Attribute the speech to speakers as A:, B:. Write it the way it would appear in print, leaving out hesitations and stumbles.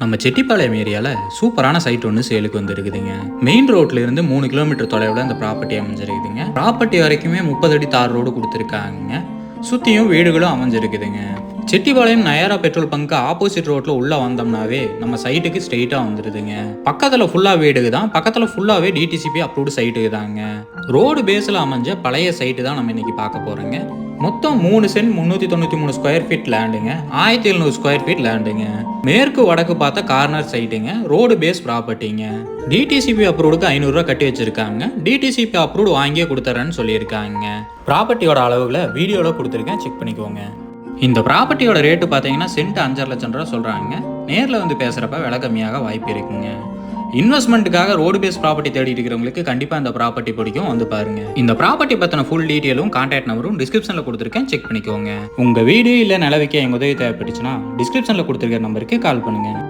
A: நம்ம செட்டிப்பாளையம் ஏரியாவில் சூப்பரான சைட் ஒன்று சேலுக்கு வந்துருக்குதுங்க. மெயின் ரோட்ல இருந்து 3 கிலோமீட்டர் தொலைவில் இந்த ப்ராப்பர்ட்டி அமைஞ்சிருக்குதுங்க. ப்ராப்பர்ட்டி வரைக்குமே 30 அடி தார் ரோடு கொடுத்துருக்காங்க. சுற்றியும் வீடுகளும் அமைஞ்சிருக்குதுங்க. Chettipalayam Nayara petrol bunk opposite ரோட்ல உள்ள வந்தோம்னாவே நம்ம சைட்டுக்கு ஸ்ட்ரெயிட்டா வந்துருதுங்க. பக்கத்துல ஃபுல்லா வீடுக்கு தான், பக்கத்துல ஃபுல்லாவே டிடிசிபி அப்ரூவ்டு சைட்டுக்கு தாங்க. ரோடு பேஸ்ல அமைஞ்ச பழைய சைட்டு தான் நம்ம இன்னைக்கு பார்க்க போறோங்க. மொத்தம் 3 சென்ட் 393 ஸ்கொயர் ஃபீட் லேண்டுங்க, 1700 ஸ்கொயர் ஃபீட் லேண்டுங்க. மேற்கு வடக்கு பார்த்த கார்னர் சைட்டுங்க, ரோடு பேஸ் ப்ராப்பர்ட்டிங்க. டிடிசிபி அப்ரூவ்டுக்கு 500 ரூபா கட்டி வச்சிருக்காங்க. டிடிசிபி அப்ரூவ்டு வாங்கியே கொடுத்துறேன்னு சொல்லியிருக்காங்க. ப்ராப்பர்ட்டியோட அளவுகளை வீடியோவில் கொடுத்துருக்கேன், செக் பண்ணிக்கோங்க. இந்த ப்ராப்பர்ட்டியோட ரேட்டு பார்த்தீங்கன்னா சென்ட் 5.5 லட்சம் ரூபா சொல்கிறாங்க. நேரில் வந்து பேசுகிறப்ப விலை கம்மியாக வாய்ப்பு இருக்குங்க. இன்வெஸ்ட்மெண்ட்டுக்காக ரோடு பேஸ் ப்ராப்பர்ட்டி தேடிட்டு இருக்கிறவங்களுக்கு கண்டிப்பாக இந்த ப்ராப்பர்ட்டி பிடிக்கும், வந்து பாருங்க. இந்த ப்ராப்பர்ட்டி பற்றின ஃபுல் டீட்டெயிலும் கான்டாக்ட் நம்பரும் டிஸ்கிரிப்ஷனில் கொடுத்துருக்கேன், செக் பண்ணிக்கோங்க. உங்கள் வீடு இல்லை நிலவிக்க எங்கள் உதவி தேவைப்பட்டுச்சுன்னா டிஸ்கிரிப்ஷனில் கொடுத்துருக்க நம்பருக்கு கால் பண்ணுங்கள்.